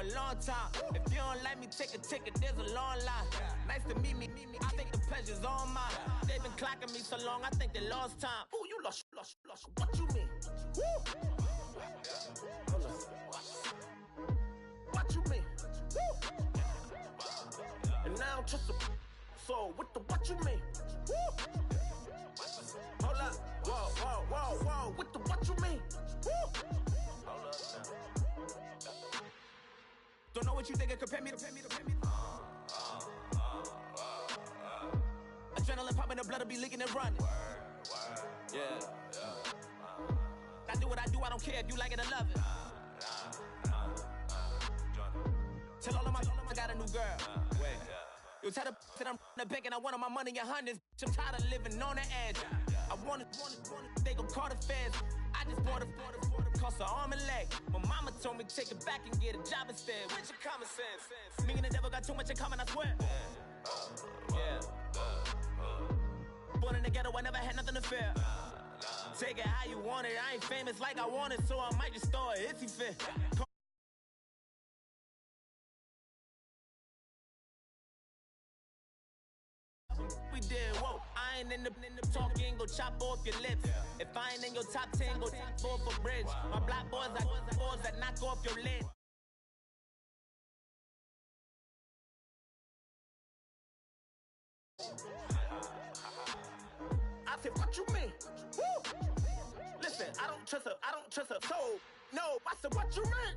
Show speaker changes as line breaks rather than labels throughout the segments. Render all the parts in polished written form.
a long time. If you don't like me, take a ticket, there's a long line. Nice to meet me, I think the pleasure's all mine. They've been clocking me so long, I think they lost time. Ooh, you lost, what you mean? Woo! What you mean? Woo! And now I don't trust the so what you mean? Woo! Hold up, whoa, what you mean? Woo! Hold up now. Don't know what you think of, compare me to. Adrenaline popping, the blood'll be leaking and running. Yeah. I do what I do, I don't care if you like it or love it. Tell all of my I got a new girl. Wait. You tell the that I'm the bank and I want all my money in hundreds. I'm tired of living on the edge. I want it, they gon' call the feds. I just bought a cost an arm and leg. My mama told me take it back and get a job instead. Where's your common sense? Me and the devil got too much in common, I swear. Yeah. Born in the ghetto, I never had nothing to fear. Take it how you want it. I ain't famous like I want it, so I might just throw it if he fit. We did, whoa. I ain't in the talking, go chop off your lips. If I ain't in your top 10, go top 4 for bridge. My black boys like boys that knock off your lid. I said, what you mean? Woo! Listen, I don't trust her, so no, I said, what you mean?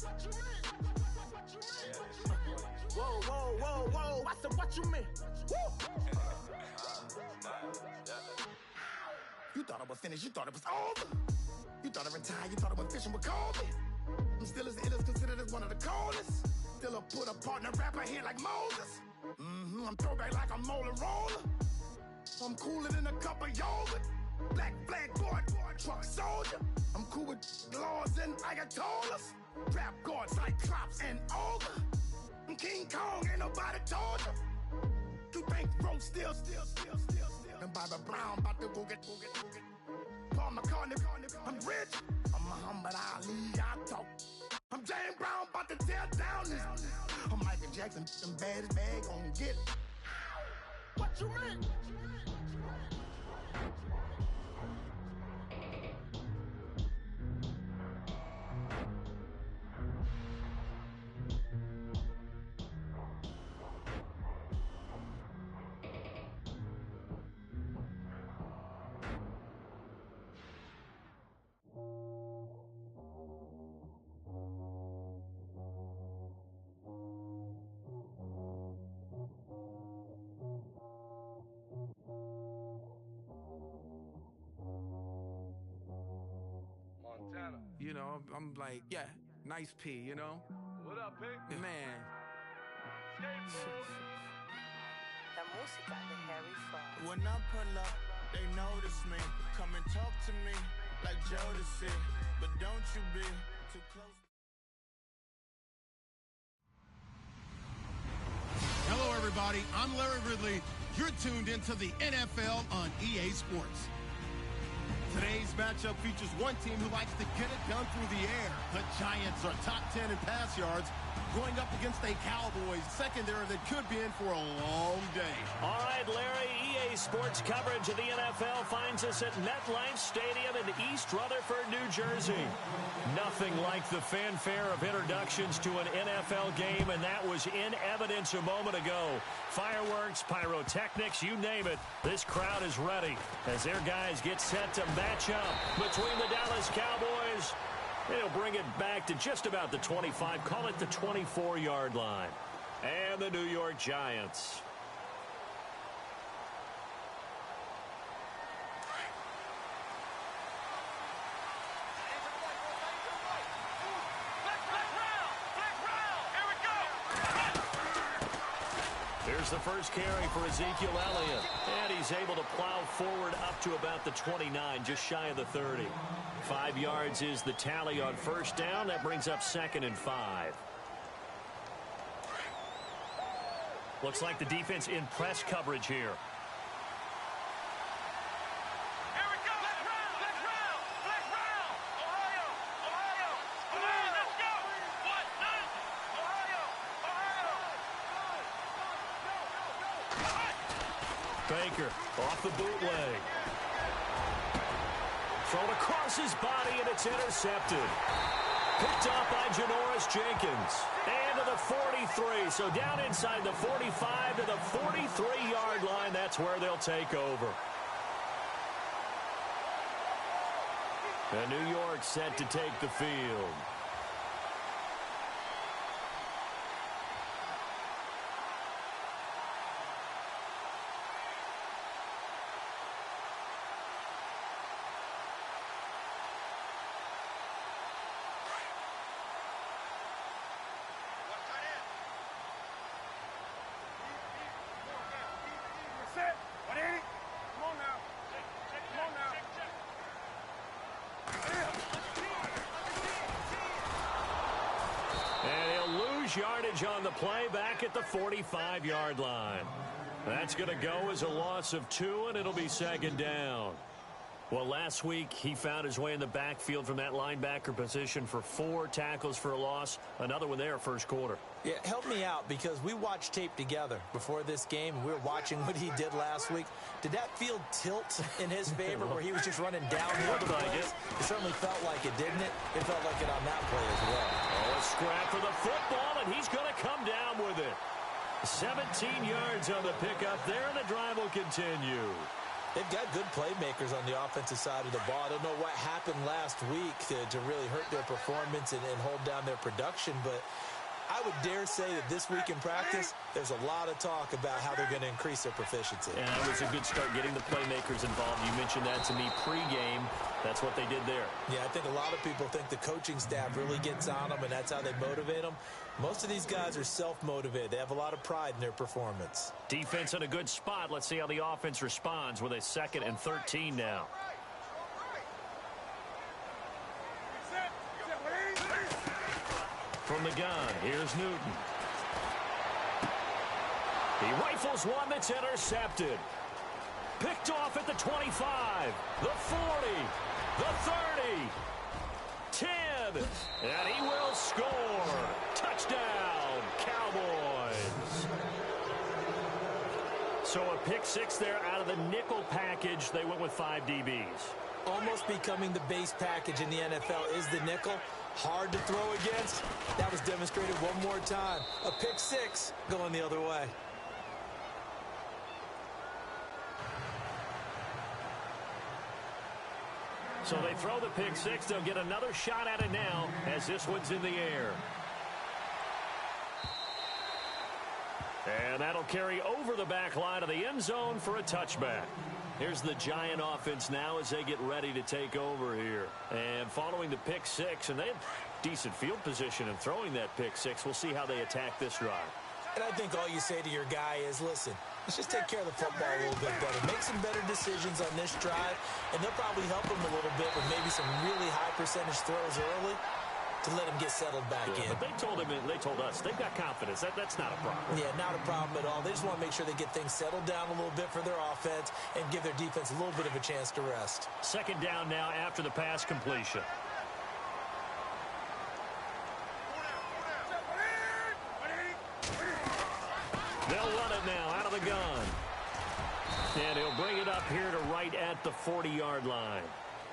Whoa, I said, what you mean? Woo! You thought I was finished, you thought it was over. You thought I retired, you thought I went fishing with Kobe. I'm still as ill as considered as one of the coldest. Still a put a partner rapper here like Moses. I'm throwback like a molar roller. I'm cooler than a cup of yogurt. Black flag boy, truck soldier. I'm cool with laws and Ayatollahs. Rap god, Cyclops and ogre. I'm King Kong, ain't nobody told you. You think bro still. And Bobby Brown about to go get. Paul McCartney, I'm rich. I'm Muhammad Ali, I talk. I'm James Brown, about to tear down this. I'm Michael Jackson, them baddest bag gon' get it. What you mean?
You know, I'm like, yeah, nice P, you know?
What up, P?
Man.
When I pull up, they notice me. Come and talk to me like Jodeci, but don't you be too close.
Hello, everybody. I'm Larry Ridley. You're tuned into the NFL on EA Sports. Today's matchup features one team who likes to get it done through the air. The Giants are top 10 in pass yards, going up against a Cowboys secondary that could be in for a long day.
All right, Larry, EA Sports coverage of the NFL finds us at MetLife Stadium in East Rutherford, New Jersey. Nothing like the fanfare of introductions to an NFL game, and that was in evidence a moment ago. Fireworks, pyrotechnics, you name it. This crowd is ready as their guys get set to match up between the Dallas Cowboys. They'll bring it back to just about the 25, call it the 24-yard line. And the New York Giants. Here's the first carry for Ezekiel Elliott. And he's able to plow forward up to about the 29, just shy of the 30. 5 yards is the tally on first down. That brings up 2nd and 5. Looks like the defense in press coverage here. Baker off the bootleg. Thrown across his body, and it's intercepted. Picked off by Janoris Jenkins. And to the 43. So down inside the 45 to the 43-yard line. That's where they'll take over. And New York set to take the field. Yardage on the play back at the 45-yard line. That's going to go as a loss of 2, and it'll be second down. Well, last week he found his way in the backfield from that linebacker position for 4 tackles for a loss. Another one there first quarter.
Yeah, help me out, because we watched tape together before this game. We were watching what he did last week. Did that field tilt in his favor where he was just running downhill? It certainly felt like it, didn't it? It felt like it on that play as well.
Oh, a scrap for the football, and he's going to come down with it. 17 yards on the pickup there, and the drive will continue.
They've got good playmakers on the offensive side of the ball. I don't know what happened last week to really hurt their performance and hold down their production, but I would dare say that this week in practice, there's a lot of talk about how they're going to increase their proficiency.
And it was a good start getting the playmakers involved. You mentioned that to me pregame. That's what they did there.
Yeah, I think a lot of people think the coaching staff really gets on them, and that's how they motivate them. Most of these guys are self-motivated. They have a lot of pride in their performance.
Defense in a good spot. Let's see how the offense responds with a 2nd and 13 now. From the gun, here's Newton. He rifles one that's intercepted. Picked off at the 25, the 40, the 30, 10, and he will score. Touchdown, Cowboys. So a pick 6 there out of the nickel package. They went with 5 DBs.
Almost becoming the base package in the NFL is the nickel. Hard to throw against. That was demonstrated one more time. A pick 6 going the other way.
So they throw the pick 6. They'll get another shot at it now as this one's in the air. And that'll carry over the back line of the end zone for a touchback. Here's the Giant offense now as they get ready to take over here. And following the pick 6, and they have decent field position in throwing that pick 6. We'll see how they attack this drive.
And I think all you say to your guy is, listen, let's just take care of the football a little bit better. Make some better decisions on this drive, and they'll probably help him a little bit with maybe some really high percentage throws early to let him get settled back in.
But they told us they've got confidence. That's not a problem.
Yeah, not a problem at all. They just want to make sure they get things settled down a little bit for their offense and give their defense a little bit of a chance to rest.
Second down now after the pass completion. They'll run it now out of the gun. And he'll bring it up here to right at the 40-yard line.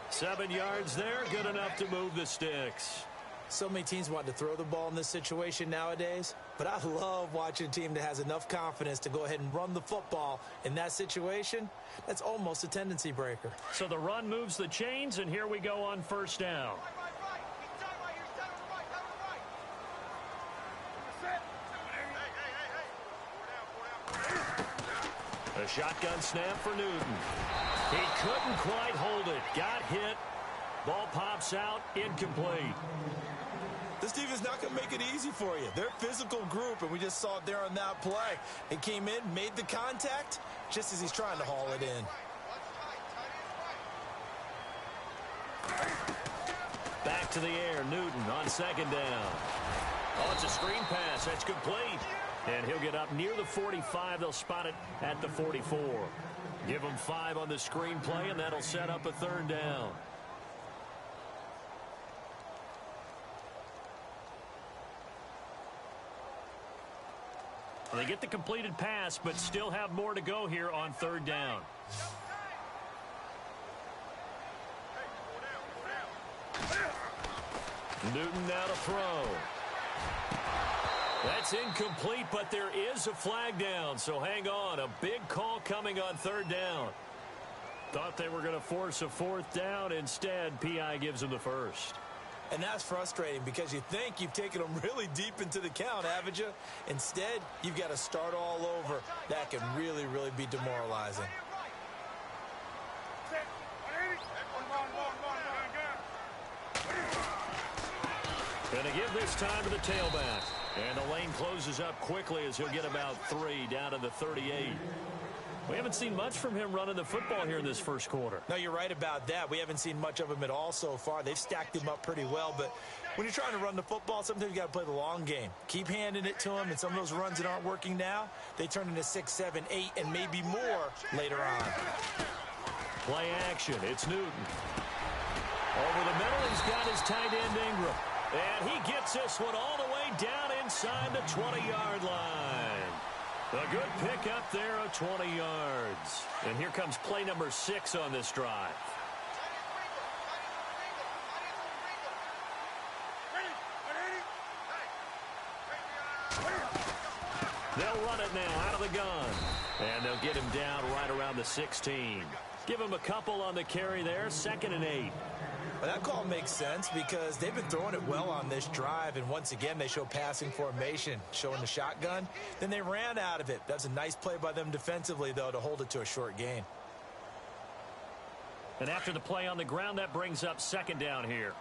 7 yards there, good enough to move the sticks.
So many teams want to throw the ball in this situation nowadays, but I love watching a team that has enough confidence to go ahead and run the football in that situation. That's almost a tendency breaker.
So the run moves the chains, and here we go on first down. A shotgun snap for Newton. He couldn't quite hold it. Got hit. Ball pops out. Incomplete.
This team is not going to make it easy for you. They're a physical group, and we just saw it there on that play. It came in, made the contact, just as he's trying to haul it in.
Back to the air. Newton on second down. Oh, it's a screen pass. That's complete. And he'll get up near the 45. They'll spot it at the 44. Give him 5 on the screen play, and that'll set up a third down. They get the completed pass, but still have more to go here on third down. Newton now to throw. That's incomplete, but there is a flag down, so hang on. A big call coming on third down. Thought they were going to force a fourth down. Instead, PI gives them the first.
And that's frustrating because you think you've taken them really deep into the count, haven't you? Instead, you've got to start all over. That can really, really be demoralizing.
Going to give this time to the tailback. And the lane closes up quickly as he'll get about 3 down to the 38. We haven't seen much from him running the football here in this first quarter.
No, you're right about that. We haven't seen much of him at all so far. They've stacked him up pretty well, but when you're trying to run the football, sometimes you got to play the long game. Keep handing it to him, and some of those runs that aren't working now, they turn into 6, 7, 8, and maybe more later on.
Play action. It's Newton. Over the middle, he's got his tight end Ingram. And he gets this one all the way down inside the 20-yard line. A good pick up there of 20 yards. And here comes play number 6 on this drive. They'll run it now out of the gun. And they'll get him down right around the 16. Give him a couple on the carry there, 2nd and 8.
Well, that call makes sense because they've been throwing it well on this drive, and once again they show passing formation, showing the shotgun. Then they ran out of it. That's a nice play by them defensively, though, to hold it to a short gain.
And after the play on the ground, that brings up 2nd down here.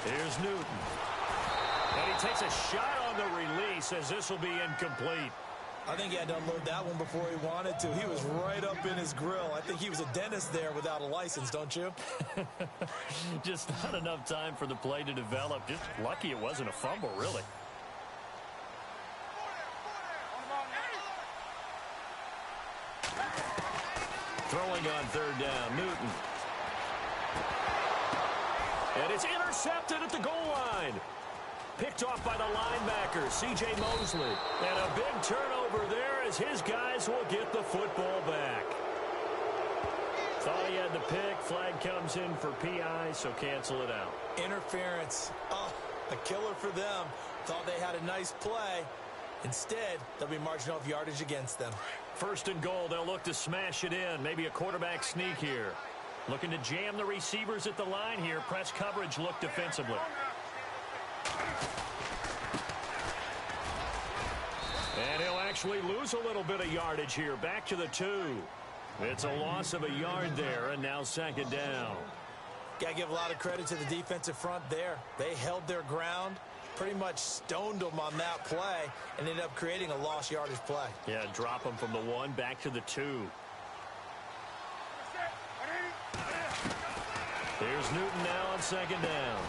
Here's Newton. And he takes a shot on the release as this will be incomplete.
I think he had to unload that one before he wanted to. He was right up in his grill. I think he was a dentist there without a license, don't you?
Just not enough time for the play to develop. Just lucky it wasn't a fumble, really. Throwing on 3rd down, Newton. And it's intercepted at the goal line. Picked off by the linebacker, C.J. Mosley. And a big turnover there as his guys will get the football back. Thought he had the pick. Flag comes in for PI, so cancel it out.
Interference. Oh, a killer for them. Thought they had a nice play. Instead, they'll be marginal of yardage against them.
1st and goal. They'll look to smash it in. Maybe a quarterback sneak here. Looking to jam the receivers at the line here. Press coverage look defensively. And he'll actually lose a little bit of yardage here. Back to the 2. It's a loss of a yard there, and now 2nd down.
Got to give a lot of credit to the defensive front there. They held their ground, pretty much stoned them on that play, and ended up creating a lost yardage play.
Yeah, drop them from the 1 back to the 2. Here's Newton now on 2nd down.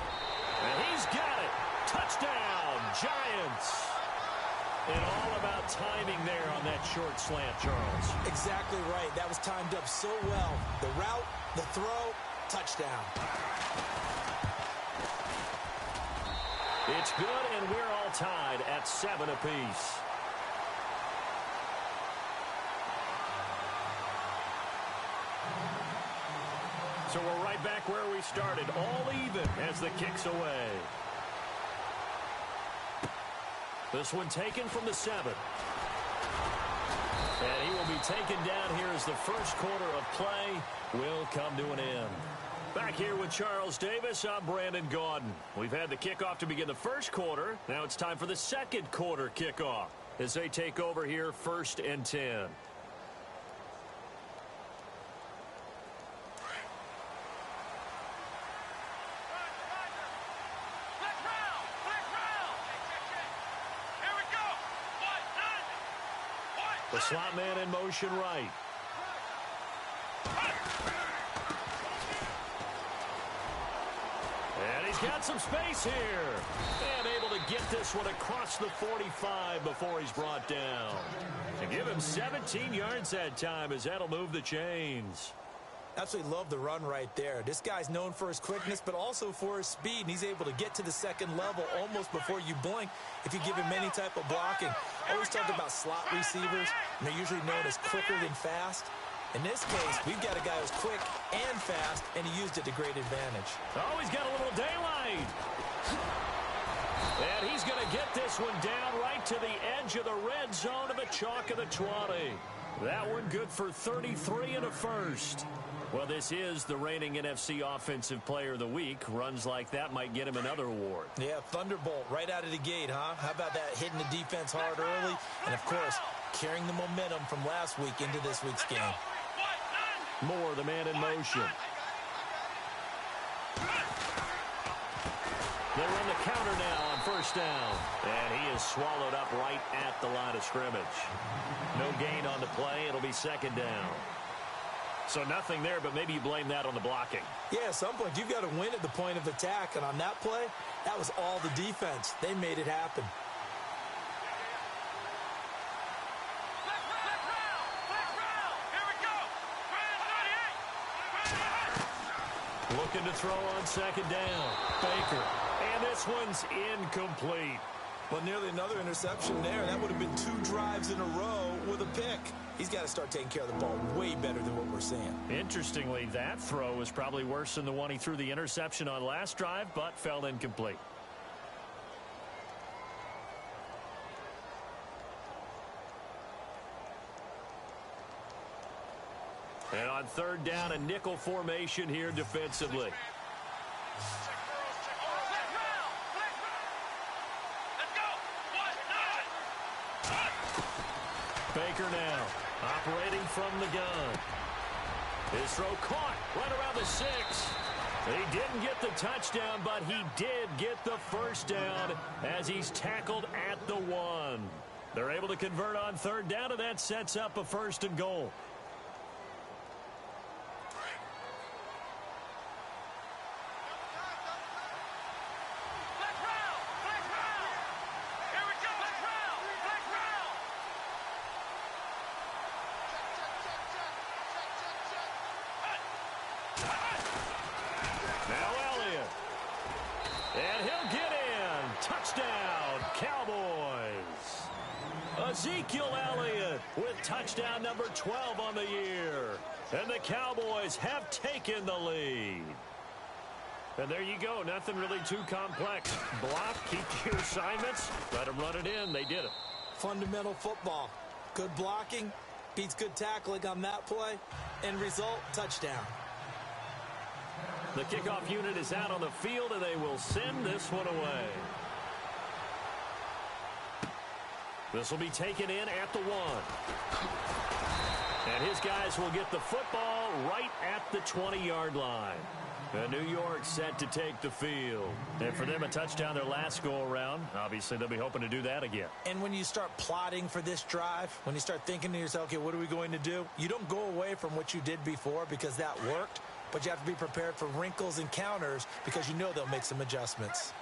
And he's got it. Touchdown, Giants. And all about timing there on that short slant, Charles.
Exactly right. That was timed up so well. The route, the throw, touchdown.
It's good, and we're all tied at 7 apiece. So we're right back where we started, all even as the kick's away. This one taken from the 7. And he will be taken down here as the first quarter of play will come to an end. Back here with Charles Davis, I'm Brandon Gaudin. We've had the kickoff to begin the first quarter. Now it's time for the second quarter kickoff as they take over here 1st and 10. The slot man in motion right. And he's got some space here. And able to get this one across the 45 before he's brought down. To give him 17 yards that time as that'll move the chains.
Absolutely love the run right there. This guy's known for his quickness, but also for his speed, and he's able to get to the second level almost before you blink if you give him any type of blocking. Always talk about slot receivers, and they're usually known as quicker than fast. In this case, we've got a guy who's quick and fast, and he used it to great advantage.
Oh, he's got a little daylight. And he's going to get this one down right to the edge of the red zone of the chalk of the 20. That one good for 33 and a first. Well, this is the reigning NFC Offensive Player of the Week. Runs like that might get him another award.
Yeah, Thunderbolt right out of the gate, huh? How about that, hitting the defense hard early? And, of course, carrying the momentum from last week into this week's game.
Moore, the man in motion. They run the counter now on first down. And he is swallowed up right at the line of scrimmage. No gain on the play. It'll be second down. So nothing there, but maybe you blame that on the blocking.
Yeah, at some point, you've got to win at the point of attack. And on that play, that was all the defense. They made it happen.
Looking to throw on second down. Baker. And this one's incomplete.
Well, nearly another interception there. That would have been 2 drives in a row with a pick. He's got to start taking care of the ball way better than what we're seeing.
Interestingly, that throw was probably worse than the one he threw the interception on last drive, but fell incomplete. And on third down, a nickel formation here defensively. Baker now, operating from the gun. His throw caught right around the 6. He didn't get the touchdown, but he did get the first down as he's tackled at the 1. They're able to convert on third down, and that sets up a first and goal. Ezekiel Elliott with touchdown number 12 on the year. And the Cowboys have taken the lead. And there you go. Nothing really too complex. Block, keep your assignments, let them run it in. They did it.
Fundamental football. Good blocking beats good tackling on that play. End result, touchdown.
The kickoff unit is out on the field, and they will send this one away. This will be taken in at the 1. And his guys will get the football right at the 20-yard line. And New York set to take the field. And for them, a touchdown their last go-around. Obviously, they'll be hoping to do that again.
And when you start plotting for this drive, when you start thinking to yourself, okay, what are we going to do? You don't go away from what you did before because that worked. But you have to be prepared for wrinkles and counters because you know they'll make some adjustments.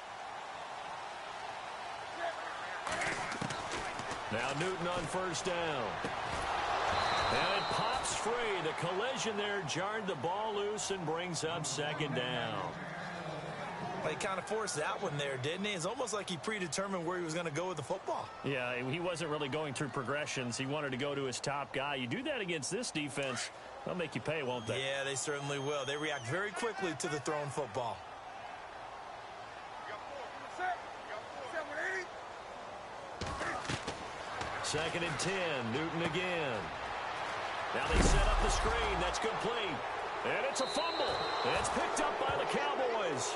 Now Newton on first down. And it pops free. The collision there jarred the ball loose and brings up second down.
Well, he kind of forced that one there, didn't he? It's almost like he predetermined where he was going to go with the football.
Yeah, he wasn't really going through progressions. He wanted to go to his top guy. You do that against this defense, they'll make you pay, won't they?
Yeah, they certainly will. They react very quickly to the thrown football.
Second and 10, Newton again. Now they set up the screen. That's complete. And it's a fumble. And it's picked up by the Cowboys.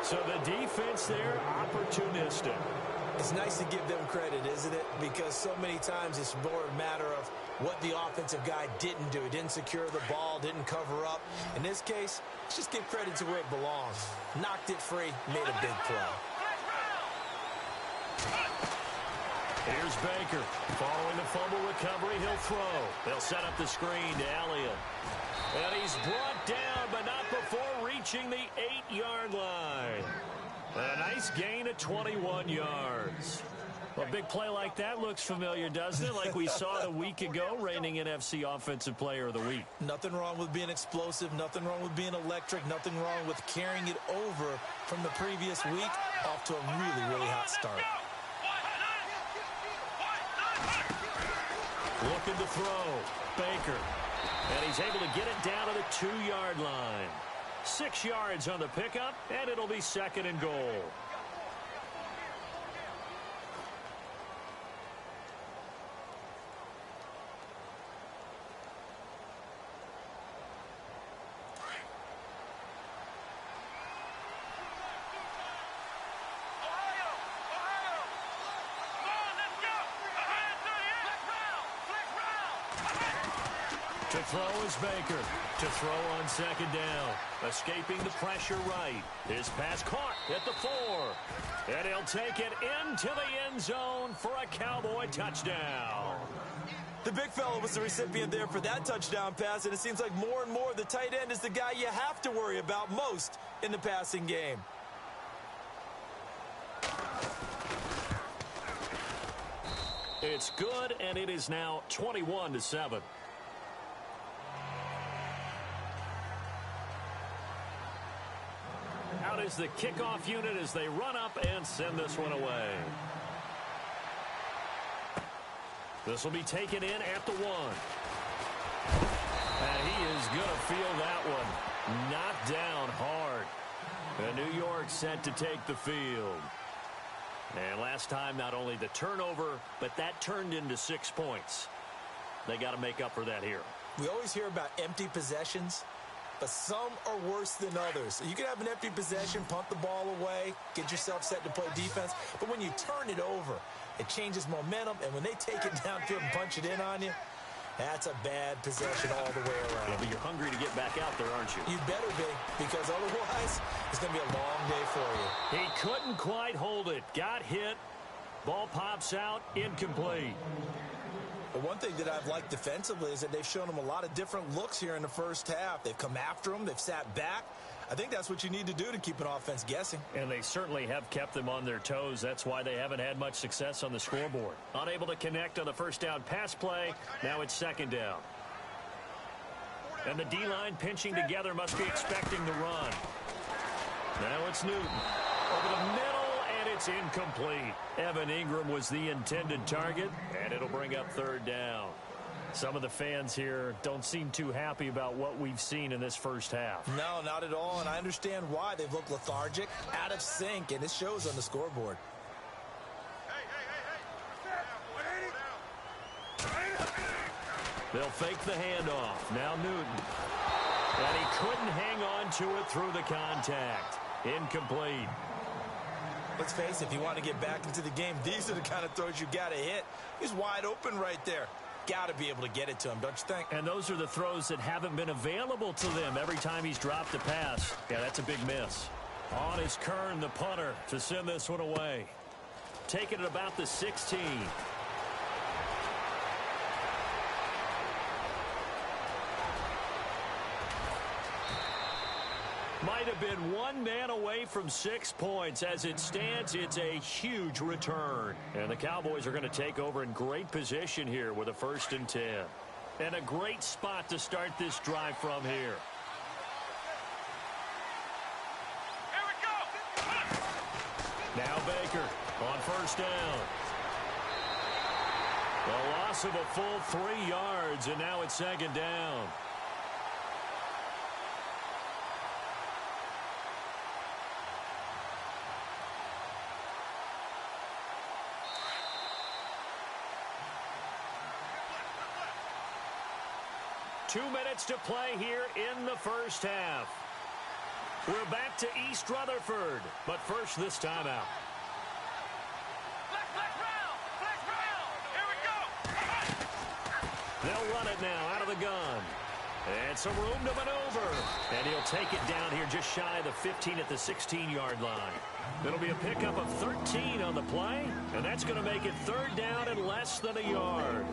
So the defense there, opportunistic.
It's nice to give them credit, isn't it? Because so many times it's more a matter of what the offensive guy didn't do. He didn't secure the ball, didn't cover up. In this case, let's just give credit to where it belongs. Knocked it free, made a big play.
Here's Baker. Following the fumble recovery, he'll throw. They'll set up the screen to Elliott. And he's brought down, but not before reaching the 8-yard line. A nice gain of 21 yards. Well, a big play like that looks familiar, doesn't it? Like we saw it a week ago, reigning NFC Offensive Player of the Week.
Nothing wrong with being explosive, nothing wrong with being electric, nothing wrong with carrying it over from the previous week off to a really, really hot start.
Looking to throw, Baker. And he's able to get it down to the 2-yard line. 6 yards on the pickup, and it'll be 2nd and goal. To throw is Baker. To throw on 2nd down. Escaping the pressure right. His pass caught at the 4. And he'll take it into the end zone for a Cowboy touchdown.
The big fella was the recipient there for that touchdown pass, and it seems like more and more the tight end is the guy you have to worry about most in the passing game.
It's good, and it is now 21-7. Out is the kickoff unit as they run up and send this one away. This will be taken in at the 1. And he is going to feel that one. Knocked down hard. And New York set to take the field. And last time, not only the turnover, but that turned into 6 points. They got to make up for that here.
We always hear about empty possessions, but some are worse than others. You can have an empty possession, punt the ball away, get yourself set to play defense, but when you turn it over, it changes momentum, and when they take it downfield and punch it in on you, that's a bad possession all the way around.
Yeah, but you're hungry to get back out there, aren't you?
You better be, because otherwise, it's going to be a long day for you.
He couldn't quite hold it. Got hit. Ball pops out. Incomplete.
But one thing that I've liked defensively is that they've shown them a lot of different looks here in the first half. They've come after them. They've sat back. I think that's what you need to do to keep an offense guessing.
And they certainly have kept them on their toes. That's why they haven't had much success on the scoreboard. Unable to connect on the first down pass play. Now it's 2nd down. And the D-line pinching together must be expecting the run. Now it's Newton. Over the middle, and it's incomplete. Evan Ingram was the intended target, and it'll bring up 3rd down. Some of the fans here don't seem too happy about what we've seen in this first half.
No, not at all, and I understand why. They've looked lethargic, out of sync, and it shows on the scoreboard.
They'll fake the handoff. Now Newton. And he couldn't hang on to it through the contact. Incomplete.
Let's face it, if you want to get back into the game, these are the kind of throws you got to hit. He's wide open right there. Got to be able to get it to him, don't you think?
And those are the throws that haven't been available to them every time he's dropped a pass. Yeah, that's a big miss. On is Kern, the punter, to send this one away. Taking it about the 16. Might have been one man away from 6 points. As it stands, it's a huge return. And the Cowboys are going to take over in great position here with a 1st and 10. And a great spot to start this drive from here.
Here we go.
Now Baker on 1st down. The loss of a full 3 yards, and now it's 2nd down. Two minutes to play here in the first half. We're back to East Rutherford, but first this timeout.
Flex round. Here we go.
They'll run it now out of the gun. And some room to maneuver. And he'll take it down here just shy of the 15 at the 16-yard line. It'll be a pickup of 13 on the play, and that's going to make it 3rd down and less than a yard.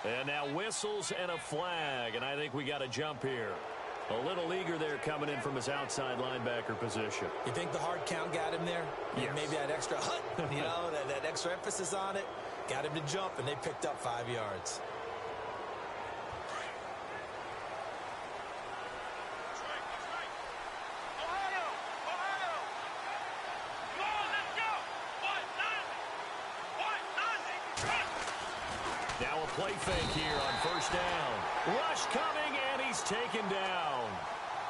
And now whistles and a flag, and I think we got a jump here. A little eager there coming in from his outside linebacker position.
You think the hard count got him there?
Yes.
Maybe that extra that extra emphasis on it got him to jump, and they picked up 5 yards.
Now a play fake here on first down. Rush coming, and he's taken down.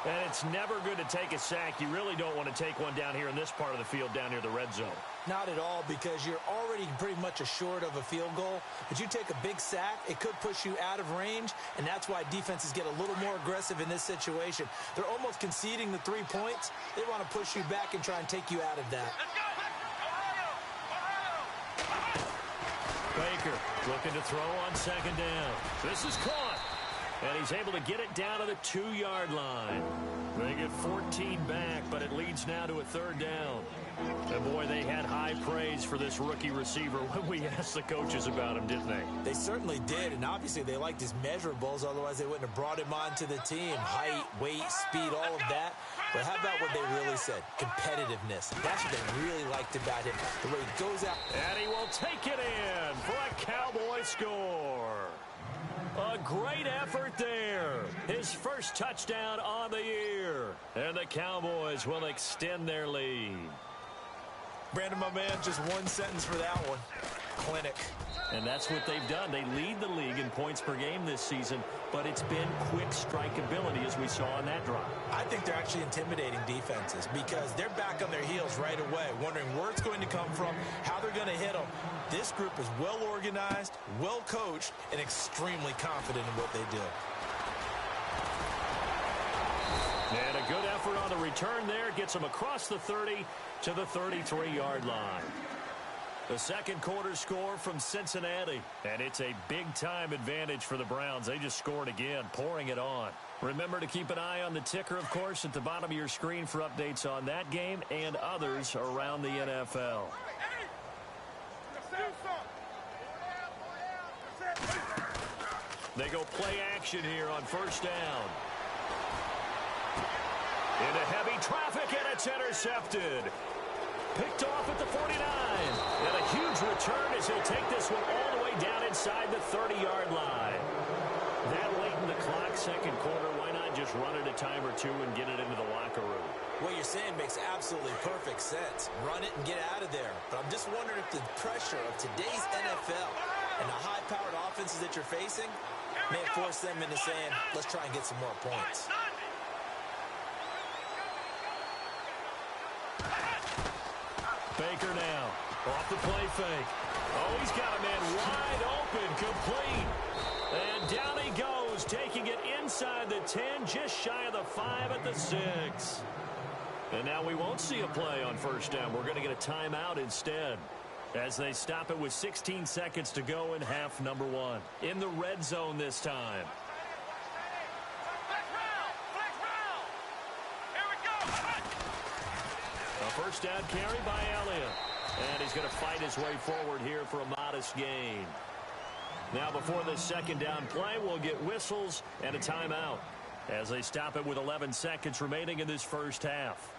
And it's never good to take a sack. You really don't want to take one down here in this part of the field down near the red zone.
Not at all, because you're already pretty much assured of a field goal. But you take a big sack, it could push you out of range, and that's why defenses get a little more aggressive in this situation. They're almost conceding the 3 points. They want to push you back and try and take you out of that.
Baker looking to throw on second down. This is caught. And he's able to get it down to the 2-yard line. They get 14 back, but it leads now to a third down. And boy, they had high praise for this rookie receiver when we asked the coaches about him, didn't they?
They certainly did, and obviously they liked his measurables, otherwise they wouldn't have brought him onto the team. Height, weight, speed, all of that. But how about what they really said? Competitiveness. That's what they really liked about him. The way he goes out.
And he will take it in for a Cowboy score. A great effort there. His first touchdown on the year. And the Cowboys will extend their lead.
Brandon, my man, just one sentence for that one. Clinic.
And that's what they've done. They lead the league in points per game this season, but it's been quick strikeability as we saw on that drive.
I think they're actually intimidating defenses because they're back on their heels right away, wondering where it's going to come from, how they're going to hit them. This group is well organized, well coached, and extremely confident in what they do.
And a good effort on the return there gets them across the 30 to the 33-yard line. The second quarter score from Cincinnati, and it's a big-time advantage for the Browns. They just scored again, pouring it on. Remember to keep an eye on the ticker, of course, at the bottom of your screen for updates on that game and others around the NFL. They go play action here on first down. Into heavy traffic, and it's intercepted. Picked off at the 49. And a huge return as he'll take this one all the way down inside the 30-yard line. That late in the clock, second quarter, why not just run it a time or two and get it into the locker room?
What you're saying makes absolutely perfect sense. Run it and get out of there. But I'm just wondering if the pressure of today's NFL and the high-powered offenses that you're facing may force them into saying, let's try and get some more points.
Baker now, off the play fake. Oh, he's got a man wide open, complete. And down he goes, taking it inside the 10, just shy of the 5 at the 6. And now we won't see a play on first down. We're going to get a timeout instead, as they stop it with 16 seconds to go in half number 1. In the red zone this time. First down carry by Elliott. And he's going to fight his way forward here for a modest gain. Now before the second down play, we'll get whistles and a timeout as they stop it with 11 seconds remaining in this first half.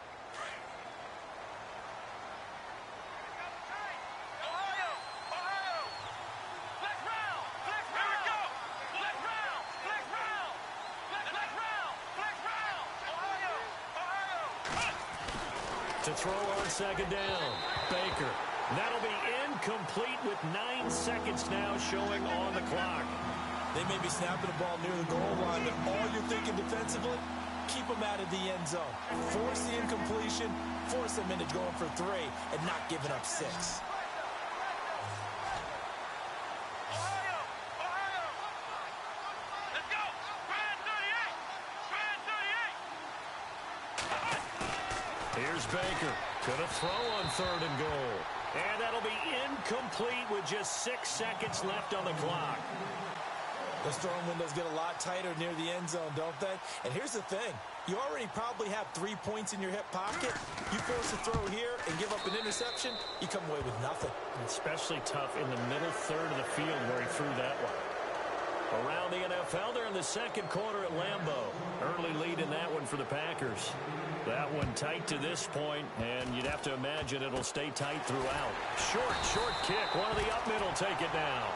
To throw on second down, Baker. That'll be incomplete with 9 seconds now showing on the clock.
They may be snapping the ball near the goal line, but all you're thinking defensively, keep them out of the end zone. Force the incompletion, force them into going for 3, and not giving up 6.
Here's Baker. Gonna throw on third and goal. And that'll be incomplete with just 6 seconds left on the clock.
Those throwing windows get a lot tighter near the end zone, don't they? And here's the thing. You already probably have 3 points in your hip pocket. You force a throw here and give up an interception, you come away with nothing.
Especially tough in the middle third of the field where he threw that one. Around the NFL, they're in the second quarter at Lambeau. Early lead in that one for the Packers. That one tight to this point, and you'd have to imagine it'll stay tight throughout. Short kick. One of the up middle take it down.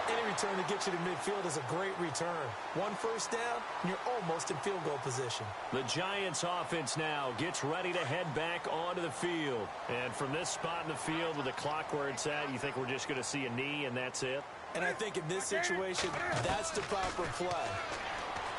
Any return to get you to midfield is a great return. One first down, and you're almost in field goal position.
The Giants offense now gets ready to head back onto the field. And from this spot in the field with the clock where it's at, you think we're just going to see a knee and that's it?
And I think in this situation, that's the proper play.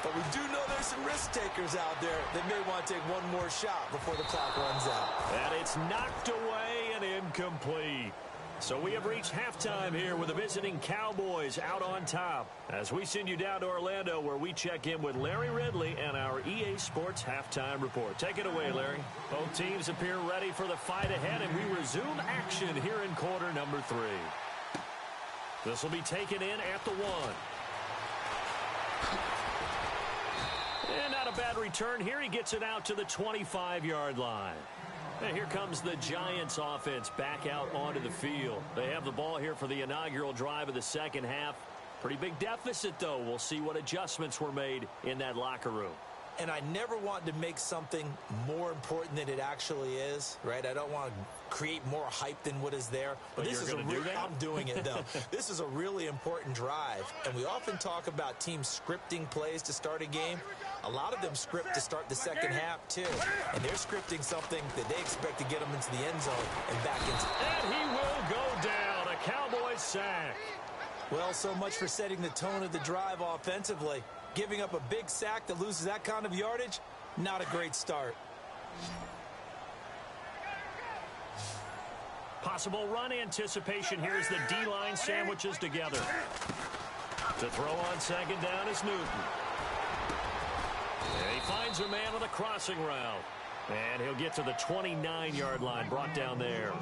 But we do know there's some risk takers out there that may want to take one more shot before the clock runs out.
And it's knocked away and incomplete. So we have reached halftime here with the visiting Cowboys out on top. As we send you down to Orlando where we check in with Larry Ridley and our EA Sports Halftime Report. Take it away, Larry. Both teams appear ready for the fight ahead, and we resume action here in quarter number 3. This will be taken in at the 1. And not a bad return here. He gets it out to the 25-yard line. And here comes the Giants offense back out onto the field. They have the ball here for the inaugural drive of the second half. Pretty big deficit, though. We'll see what adjustments were made in that locker room.
And I never want to make something more important than it actually is, right? I don't want to create more hype than what is there.
But this is a real,
I'm doing it, though. This is a really important drive. And we often talk about teams scripting plays to start a game. A lot of them script to start the second half, too. And they're scripting something that they expect to get them into the end zone and back into.
And he will go down. A Cowboys sack.
Well, so much for setting the tone of the drive offensively. Giving up a big sack that loses that kind of yardage, not a great start.
Possible run anticipation here as the D-line sandwiches together. To throw on second down is Newton. And he finds a man on the crossing route. And he'll get to the 29-yard line, brought down there.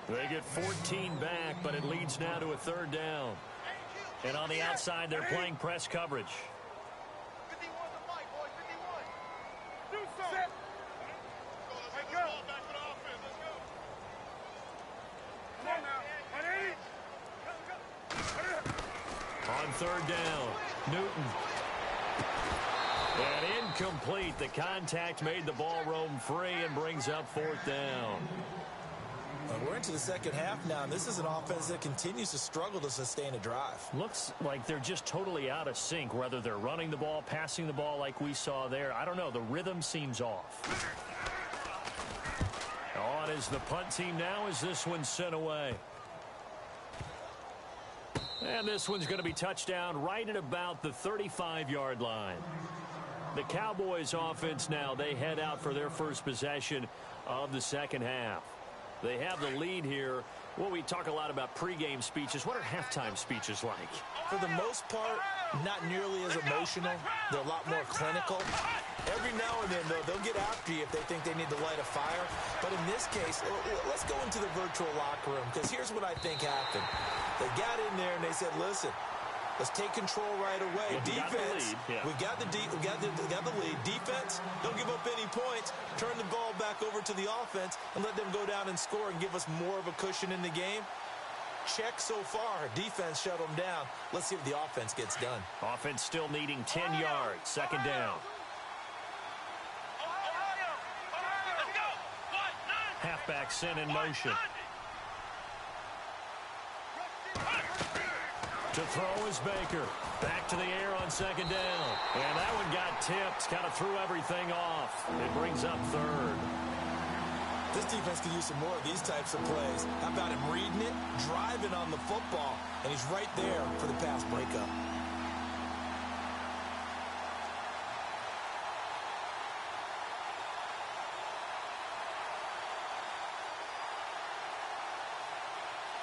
They get 14 back, but it leads now to a third down. And on the outside, they're playing press coverage. On third down, Newton. And incomplete. The contact made the ball roam free and brings up fourth down.
We're into the second half now, and this is an offense that continues to struggle to sustain a drive.
Looks like they're just totally out of sync, whether they're running the ball, passing the ball like we saw there. I don't know. The rhythm seems off. On is the punt team now as this one's sent away. And this one's going to be touchdown right at about the 35-yard line. The Cowboys offense now, they head out for their first possession of the second half. They have the lead here. Well, we talk a lot about pregame speeches. What are halftime speeches like?
For the most part, not nearly as emotional. They're a lot more clinical. Every now and then, though, they'll get after you if they think they need to light a fire. But in this case, let's go into the virtual locker room, because here's what I think happened. They got in there and they said, listen, let's take control right away. Defense, we got the lead. Defense, don't give up any points. Turn the ball back over to the offense and let them go down and score and give us more of a cushion in the game. Check so far. Defense shut them down. Let's see if the offense gets done.
Offense still needing 10 yards. Second down. Halfback sent in motion. To throw is Baker. Back to the air on second down. And that one got tipped. Kind of threw everything off. It brings up third.
This defense could use some more of these types of plays. How about him reading it, driving on the football, and he's right there for the pass breakup.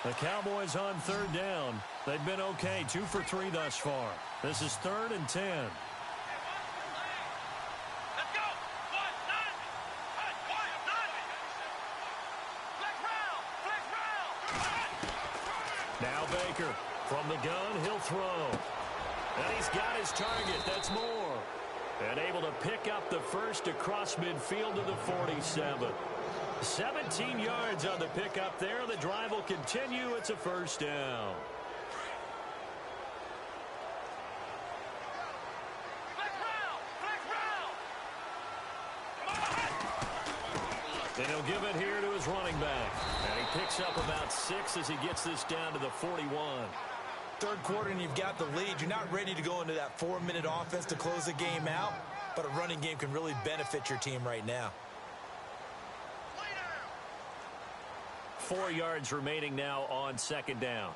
The Cowboys on third down. They've been okay, 2 for 3 thus far. This is 3rd and 10.
Let's go.
Now Baker from the gun, he'll throw. And he's got his target. That's Moore. And able to pick up the first across midfield to the 47. 17 yards on the pickup there. The drive will continue. It's a first down. And he'll give it here to his running back. And he picks up about 6 as he gets this down to the 41.
Third quarter and you've got the lead. You're not ready to go into that 4-minute offense to close the game out, but a running game can really benefit your team right now.
4 yards remaining now on second down.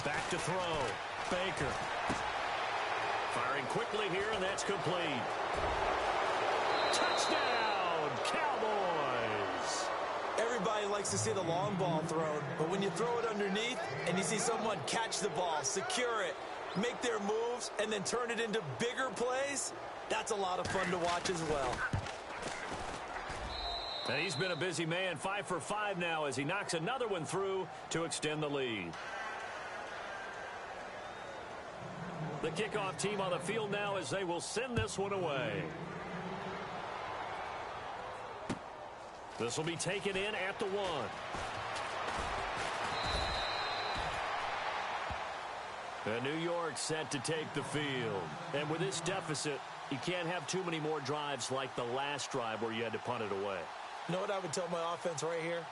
Back to throw. Baker. Firing quickly here, and that's complete. Touchdown, Cowboys!
Everybody likes to see the long ball thrown, but when you throw it underneath and you see someone catch the ball, secure it, make their moves, and then turn it into bigger plays, that's a lot of fun to watch as well.
And he's been a busy man, 5 for 5 now as he knocks another one through to extend the lead. The kickoff team on the field now as they will send this one away. This will be taken in at the 1. And New York set to take the field. And with this deficit, you can't have too many more drives like the last drive where you had to punt it away.
You know what I would tell my offense right here?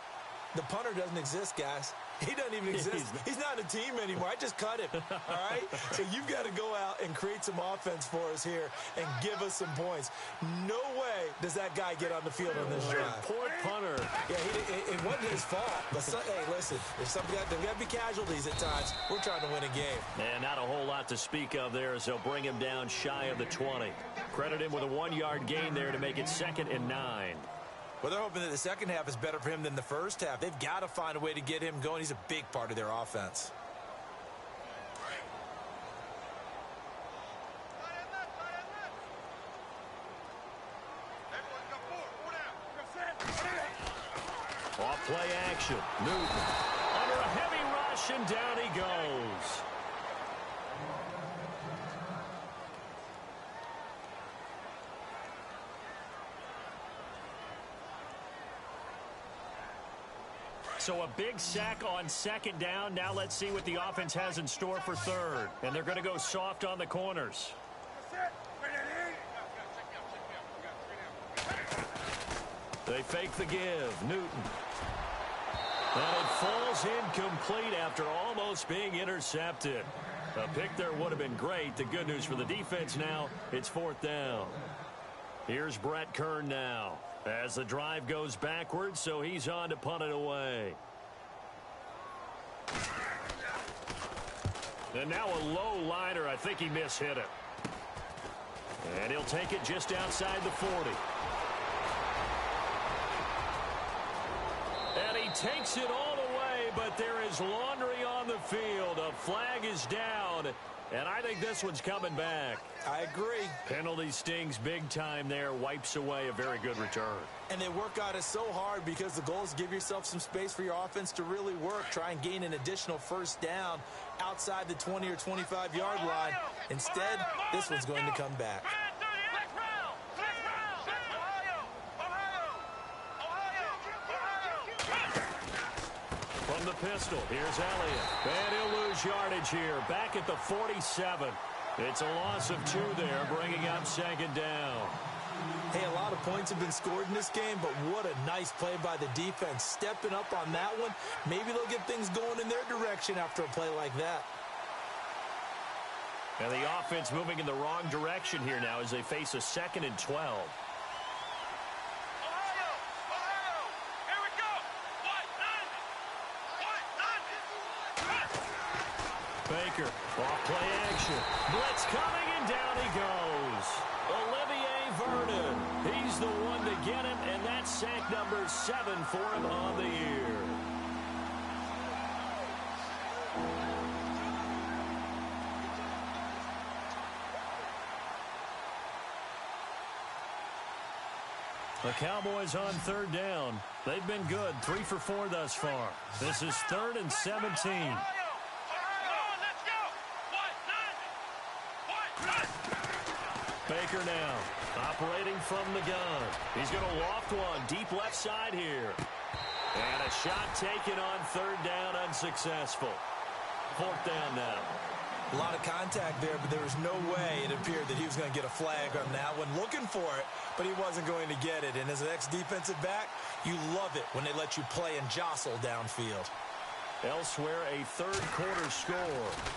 The punter doesn't exist, guys. He doesn't even exist. He's not in a team anymore. I just cut him, all right? So you've got to go out and create some offense for us here and give us some points. No way does that guy get on the field on this drive.
Poor punter.
Yeah, it wasn't his fault. But, hey, listen, there's got to be casualties at times. We're trying to win a game.
And not a whole lot to speak of there as they'll bring him down shy of the 20. Credit him with a 1-yard gain there to make it 2nd and 9.
Well, they're hoping that the second half is better for him than the first half. They've got to find a way to get him going. He's a big part of their offense.
Off play action. Newton under a heavy rush, and down he goes. So a big sack on second down. Now let's see what the offense has in store for third. And they're going to go soft on the corners. They fake the give. Newton. And it falls incomplete after almost being intercepted. A pick there would have been great. The good news for the defense now, it's 4th down. Here's Brett Kern now. As the drive goes backwards, so he's on to punt it away. And now a low liner. I think he mishit it. And he'll take it just outside the 40. And he takes it all the way, but there is laundry on the field. A flag is down, and I think this one's coming back.
I agree.
Penalty stings big time there, wipes away a very good return.
And they work on it so hard because the goal is give yourself some space for your offense to really work. Try and gain an additional first down outside the 20 or 25-yard line. Instead, this one's going to come back.
From the pistol, here's Elliott. And he'll lose yardage here, back at the 47. It's a loss of 2 there, bringing up second down.
Hey, a lot of points have been scored in this game, but what a nice play by the defense. Stepping up on that one, maybe they'll get things going in their direction after a play like that.
And the offense moving in the wrong direction here now as they face a 2nd and 12. Baker, off play action. Blitz coming, and down he goes. Olivier Vernon. He's the one to get him, and that's sack number 7 for him on the year. The Cowboys on 3rd down. They've been good, 3 for 4 thus far. This is 3rd and 17. Baker now, operating from the gun. He's going to loft one deep left side here. And a shot taken on 3rd down, unsuccessful. fourth down now.
A lot of contact there, but there was no way it appeared that he was going to get a flag on that one. Looking for it, but he wasn't going to get it. And as an ex-defensive back, you love it when they let you play and jostle downfield.
Elsewhere, a third quarter score.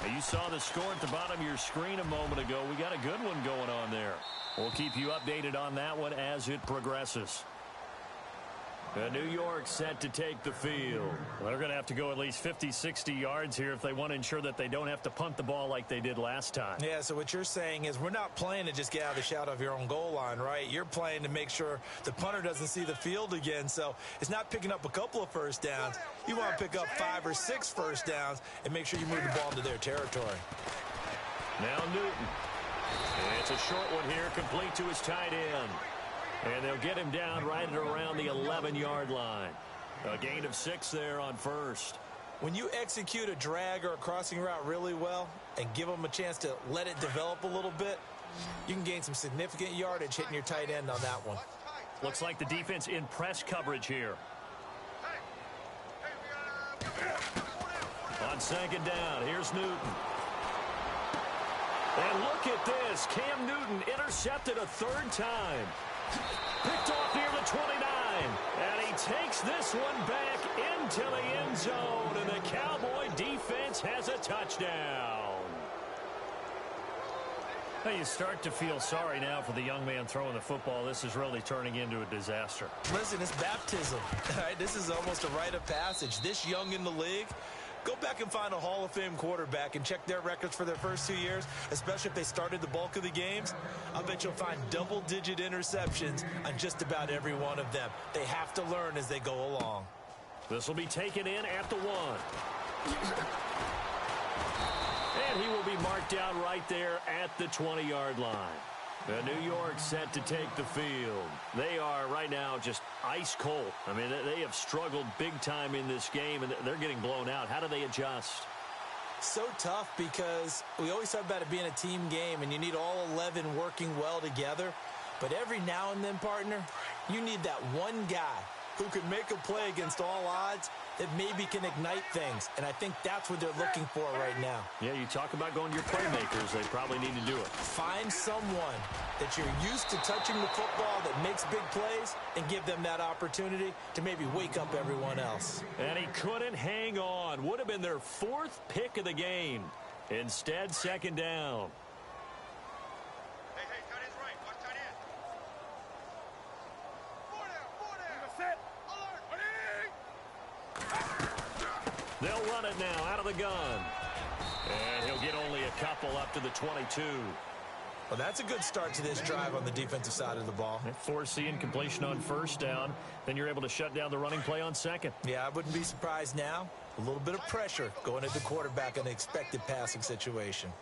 Now, you saw the score at the bottom of your screen a moment ago. We got a good one going on there. We'll keep you updated on that one as it progresses. New York set to take the field. Well, they're going to have to go at least 50, 60 yards here if they want to ensure that they don't have to punt the ball like they did last time.
Yeah, so what you're saying is we're not playing to just get out of the shadow of your own goal line, right? You're playing to make sure the punter doesn't see the field again. So it's not picking up a couple of first downs. You want to pick up 5 or 6 first downs and make sure you move the ball into their territory.
Now Newton. And it's a short one here, complete to his tight end. And they'll get him down right at around the 11-yard line. A gain of 6 there on first.
When you execute a drag or a crossing route really well and give them a chance to let it develop a little bit, you can gain some significant yardage hitting your tight end on that one.
Looks like the defense in press coverage here. On second down, here's Newton. And look at this. Cam Newton intercepted a third time. Picked off near the 29. And he takes this one back into the end zone. And the Cowboy defense has a touchdown. Now you start to feel sorry now for the young man throwing the football. This is really turning into a disaster.
Listen, it's baptism. All right, this is almost a rite of passage. This young in the league, go back and find a Hall of Fame quarterback and check their records for their first 2 years, especially if they started the bulk of the games. I bet you'll find double-digit interceptions on just about every one of them. They have to learn as they go along.
This will be taken in at the 1. And he will be marked down right there at the 20-yard line. New York set to take the field. They are right now just ice cold. I mean, they have struggled big time in this game, and they're getting blown out. How do they adjust?
So tough because we always talk about it being a team game, and you need all 11 working well together. But every now and then, partner, you need that one guy who can make a play against all odds that maybe can ignite things. And I think that's what they're looking for right now.
Yeah, you talk about going to your playmakers. They probably need to do it.
Find someone that you're used to touching the football that makes big plays and give them that opportunity to maybe wake up everyone else.
And he couldn't hang on. Would have been their 4th pick of the game. Instead, second down. They'll run it now out of the gun. And he'll get only a couple up to the 22.
Well, that's a good start to this drive on the defensive side of the ball.
Foreseeing completion on first down. Then you're able to shut down the running play on second.
Yeah, I wouldn't be surprised now. A little bit of pressure going at the quarterback in an expected passing situation.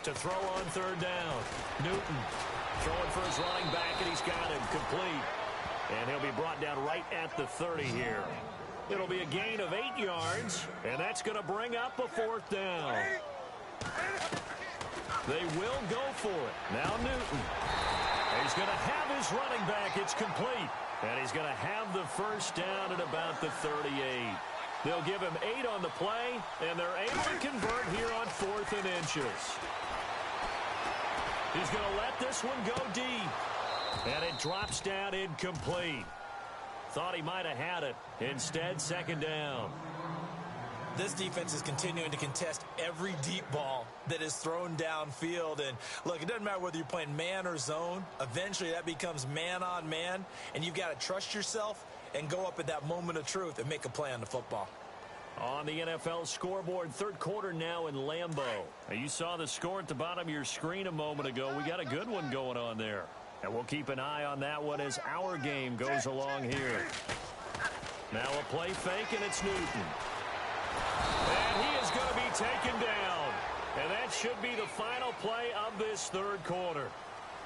To throw on third down. Newton throwing for his running back, and he's got him complete. And he'll be brought down right at the 30 here. It'll be a gain of 8 yards, and that's going to bring up a 4th down. They will go for it. Now Newton. He's going to have his running back. It's complete. And he's going to have the first down at about the 38. They'll give him 8 on the play, and they're able to convert here on 4th and inches. He's going to let this one go deep. And it drops down incomplete. Thought he might have had it. Instead, second down.
This defense is continuing to contest every deep ball that is thrown downfield. And look, it doesn't matter whether you're playing man or zone. Eventually, that becomes man on man. And you've got to trust yourself and go up at that moment of truth and make a play on the football.
On the NFL scoreboard, third quarter now in Lambeau. Now, you saw the score at the bottom of your screen a moment ago. We got a good one going on there. And we'll keep an eye on that one as our game goes along here. Now a play fake, and it's Newton. And he is going to be taken down. And that should be the final play of this third quarter.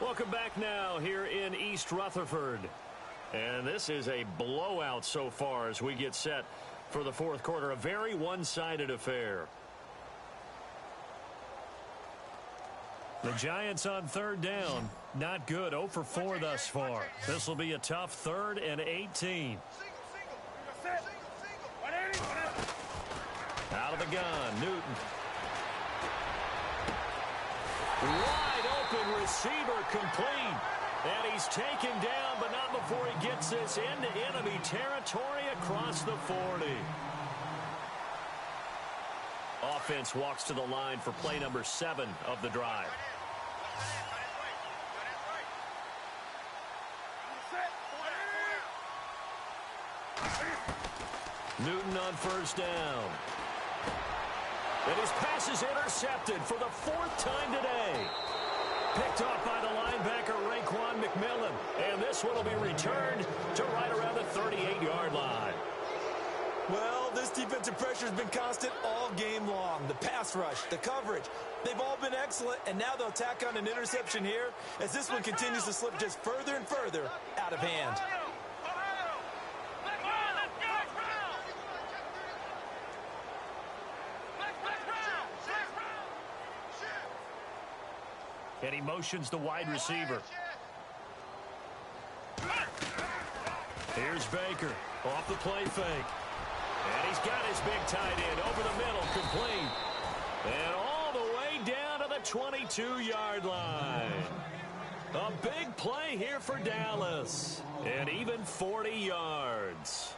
Welcome back now here in East Rutherford. And this is a blowout so far as we get set for the fourth quarter. A very one-sided affair. The Giants on third down. Not good. 0 for 4 thus far. This will be a tough 3rd and 18. gun. Newton. Wide open receiver complete. And he's taken down, but not before he gets this into enemy territory across the 40. Offense walks to the line for play number 7 of the drive. Newton on first down. And his pass is intercepted for the 4th time today. Picked off by the linebacker, Raekwon McMillan. And this one will be returned to right around the 38-yard line.
Well, this defensive pressure has been constant all game long. The pass rush, the coverage, they've all been excellent, and now they'll tack on an interception here as this one continues to slip just further and further out of hand.
And he motions the wide receiver. Here's Baker off the play fake. And he's got his big tight end over the middle, complete. And all the way down to the 22-yard line. A big play here for Dallas. And even 40 yards.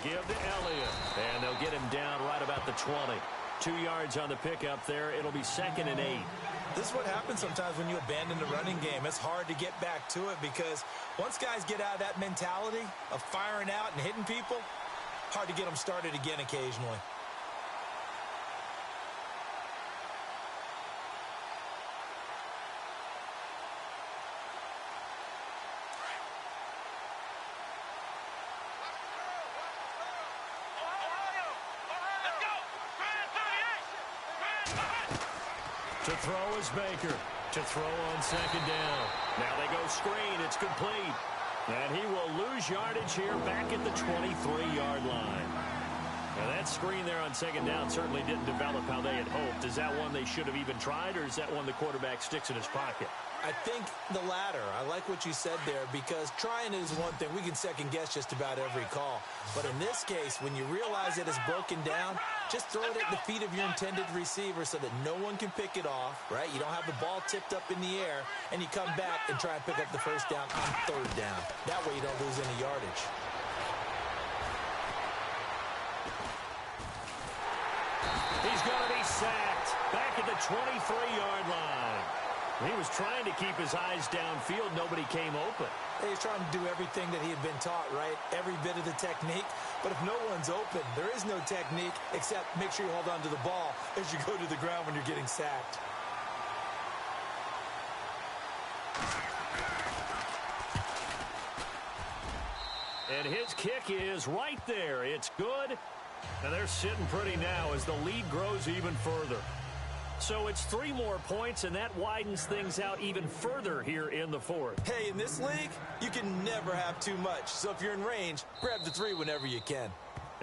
Give to Elliott, and they'll get him down right about the 20. 2 yards on the pickup there. It'll be 2nd and 8.
This is what happens sometimes when you abandon the running game. It's hard to get back to it because once guys get out of that mentality of firing out and hitting people, hard to get them started again occasionally.
To throw is Baker. To throw on 2nd down. Now they go screen. It's complete. And he will lose yardage here back at the 23-yard line. Now that screen there on 2nd down certainly didn't develop how they had hoped. Is that one they should have even tried, or is that one the quarterback sticks in his pocket?
I think the latter. I like what you said there because trying it is one thing. We can second guess just about every call. But in this case, when you realize it is broken down, just throw it at the feet of your intended receiver so that no one can pick it off, right? You don't have the ball tipped up in the air, and you come back and try and pick up the first down on 3rd down. That way you don't lose any yardage.
He's going to be sacked back at the 23-yard line. He was trying to keep his eyes downfield. Nobody came open.
He's trying to do everything that he had been taught, right? Every bit of the technique. But if no one's open, there is no technique except make sure you hold on to the ball as you go to the ground when you're getting sacked.
And his kick is right there. It's good. And they're sitting pretty now as the lead grows even further. So it's 3 more points, and that widens things out even further here in the 4th.
Hey, in this league, you can never have too much. So if you're in range, grab the 3 whenever you can.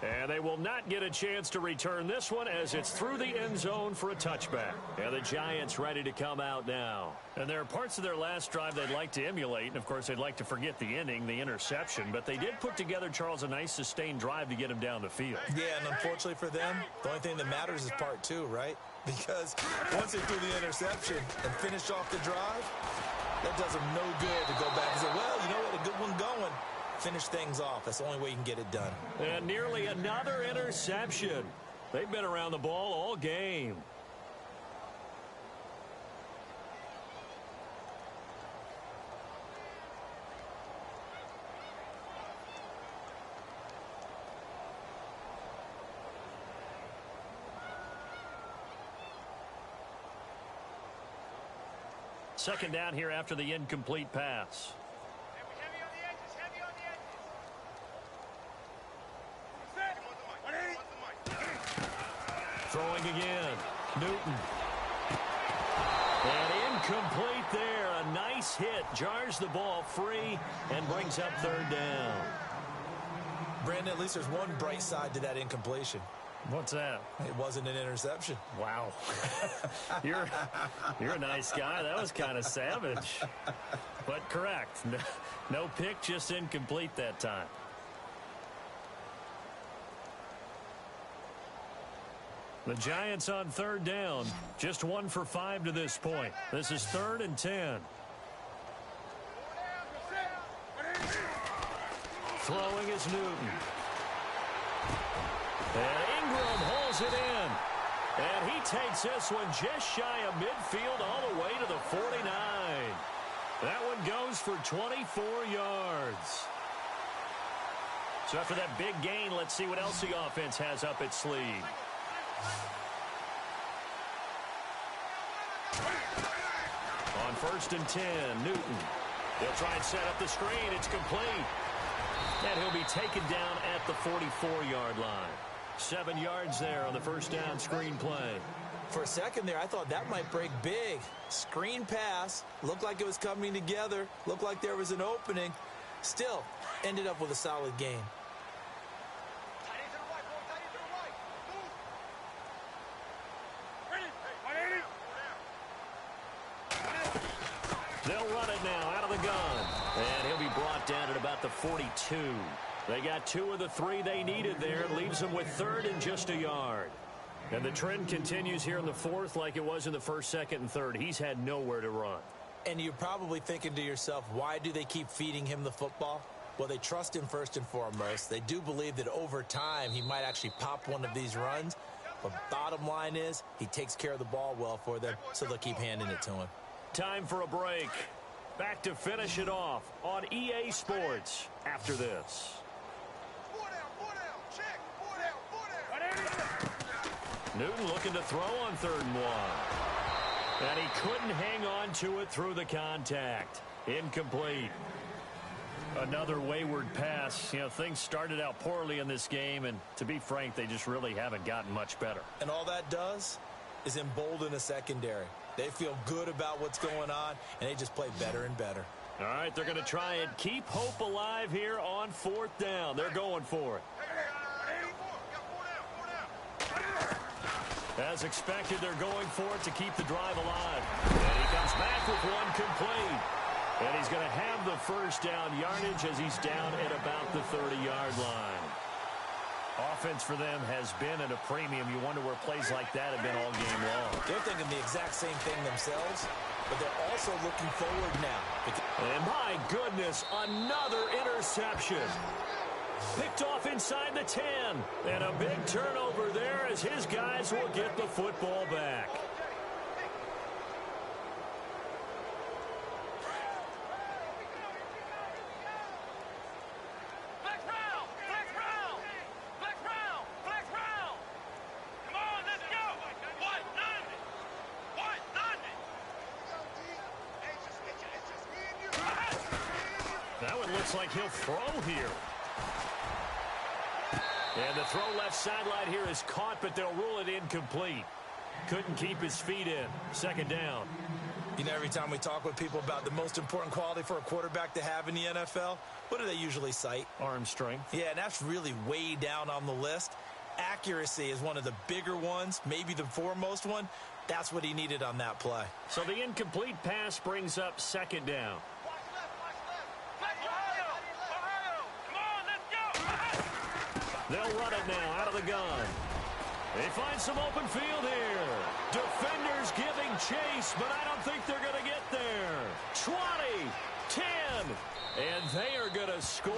And they will not get a chance to return this one as it's through the end zone for a touchback. And the Giants ready to come out now. And there are parts of their last drive they'd like to emulate. And, of course, they'd like to forget the ending, the interception. But they did put together, Charles, a nice sustained drive to get him down the field.
Yeah, and unfortunately for them, the only thing that matters is part 2, right? Because once they threw the interception and finished off the drive, that does them no good to go back and say, well, you know what, a good one going. Finish things off. That's the only way you can get it done.
And nearly another interception. They've been around the ball all game. Second down here after the incomplete pass.
Heavy on the edges, heavy on the edges.
Throwing again. Newton. And incomplete there. A nice hit. Jars the ball free and brings up 3rd down.
Brandon, at least there's one bright side to that incompletion.
What's that?
It wasn't an interception.
Wow. You're a nice guy. That was kind of savage. But correct. No pick, just incomplete that time. The Giants on third down. Just 1 for 5 to this point. This is 3rd and 10. Throwing is Newton. And Ingram holds it in. And he takes this one just shy of midfield all the way to the 49. That one goes for 24 yards. So after that big gain, let's see what else the offense has up its sleeve. On 1st and 10, Newton. He'll try and set up the screen. It's complete. And he'll be taken down at the 44-yard line. 7 yards there on the first down screen play.
For a second there, I thought that might break big. Screen pass. Looked like it was coming together. Looked like there was an opening. Still, ended up with a solid game.
They'll run it now out of the gun. And he'll be brought down at about the 42. They got 2 of the 3 they needed there. Leaves them with 3rd and just a yard. And the trend continues here in the 4th like it was in the 1st, 2nd, and 3rd. He's had nowhere to run.
And you're probably thinking to yourself, why do they keep feeding him the football? Well, they trust him first and foremost. They do believe that over time he might actually pop one of these runs. But bottom line is he takes care of the ball well for them, so they'll keep handing it to him.
Time for a break. Back to finish it off on EA Sports after this. Newton looking to throw on 3rd and 1. And he couldn't hang on to it through the contact. Incomplete. Another wayward pass. You know, things started out poorly in this game, and to be frank, they just really haven't gotten much better.
And all that does is embolden a secondary. They feel good about what's going on, and they just play better and better.
All right, they're going to try and keep hope alive here on 4th down. They're going for it. As expected, they're going for it to keep the drive alive. And he comes back with one complete. And he's going to have the first down yardage as he's down at about the 30-yard line. Offense for them has been at a premium. You wonder where plays like that have been all game long.
They're thinking the exact same thing themselves, but they're also looking forward now.
And my goodness, another interception. Picked off inside the 10. And a big turnover there as his guys will get the football back. Looks like he'll throw here. And the throw left sideline here is caught, but they'll rule it incomplete. Couldn't keep his feet in. 2nd down.
You know, every time we talk with people about the most important quality for a quarterback to have in the NFL, what do they usually cite?
Arm strength.
Yeah, and that's really way down on the list. Accuracy is one of the bigger ones, maybe the foremost one. That's what he needed on that play.
So the incomplete pass brings up 2nd down. They'll run it now out of the gun. They find some open field here. Defenders giving chase, but I don't think they're going to get there. 20, 10, and they are going to score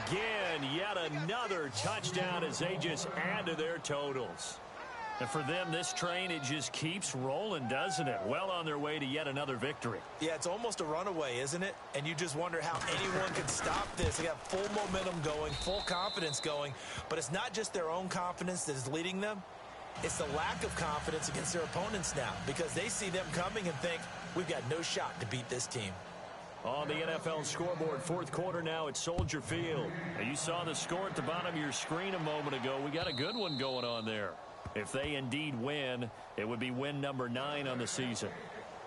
again. Yet another touchdown as they just add to their totals. And for them, this train, it just keeps rolling, doesn't it? Well on their way to yet another victory.
Yeah, it's almost a runaway, isn't it? And you just wonder how anyone can stop this. They got full momentum going, full confidence going. But it's not just their own confidence that is leading them. It's the lack of confidence against their opponents now, because they see them coming and think, we've got no shot to beat this team.
On the NFL scoreboard, 4th quarter now at Soldier Field. Now, you saw the score at the bottom of your screen a moment ago. We got a good one going on there. If they indeed win, it would be win number 9 on the season.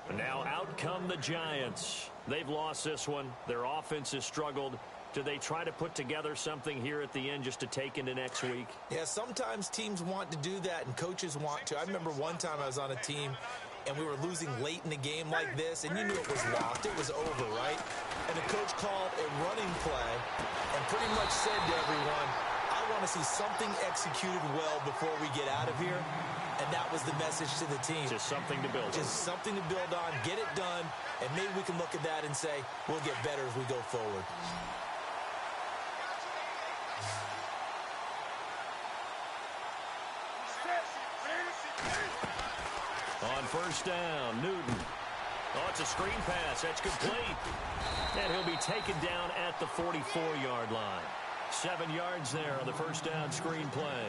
And now out come the Giants. They've lost this one. Their offense has struggled. Do they try to put together something here at the end just to take into next week?
Yeah, sometimes teams want to do that, and coaches want to. I remember one time I was on a team, and we were losing late in the game like this, and you knew it was lost. It was over, right? And the coach called a running play and pretty much said to everyone, I want to see something executed well before we get out of here. And that was the message to the team.
Just something to build on.
Just something to build on, get it done, and maybe we can look at that and say, we'll get better as we go forward.
On first down, Newton. Oh, it's a screen pass. That's complete. And he'll be taken down at the 44-yard line. 7 yards there on the first down screen play.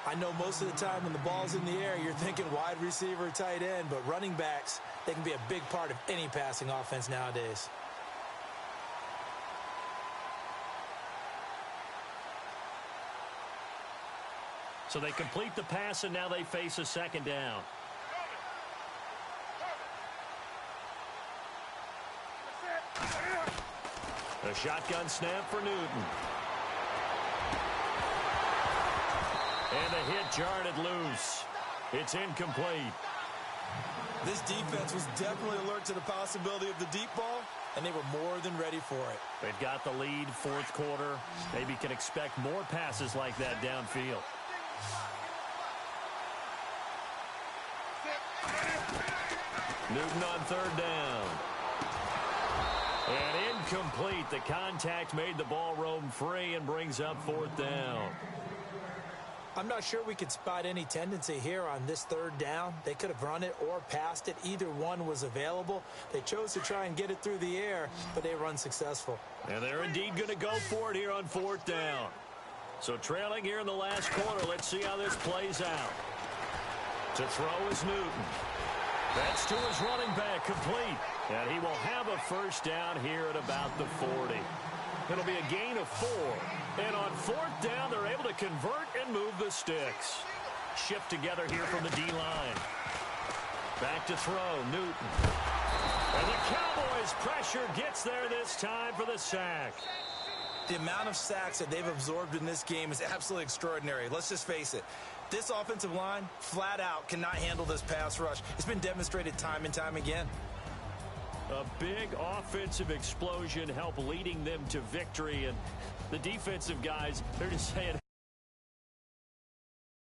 I know most of the time when the ball's in the air, you're thinking wide receiver, tight end, but running backs, they can be a big part of any passing offense nowadays.
So they complete the pass, and now they face a second down. A shotgun snap for Newton. And the hit jarred it loose. It's incomplete.
This defense was definitely alert to the possibility of the deep ball, and they were more than ready for it.
They've got the lead, fourth quarter. Maybe can expect more passes like that downfield. Newton on third down. And incomplete. The contact made the ball roam free and brings up fourth down.
I'm not sure we could spot any tendency here on this third down. They could have run it or passed it. Either one was available. They chose to try and get it through the air, but they were unsuccessful.
And they're indeed going to go for it here on fourth down. So trailing here in the last quarter, let's see how this plays out. To throw is Newton. That's to his running back, complete. And he will have a first down here at about the 40. It'll be a gain of 4. And on fourth down, they're able to convert and move the sticks. Shift together here from the D-line. Back to throw, Newton. And the Cowboys' pressure gets there this time for the sack.
The amount of sacks that they've absorbed in this game is absolutely extraordinary. Let's just face it. This offensive line, flat out, cannot handle this pass rush. It's been demonstrated time and time again.
A big offensive explosion helped leading them to victory. And the defensive guys, they're just saying,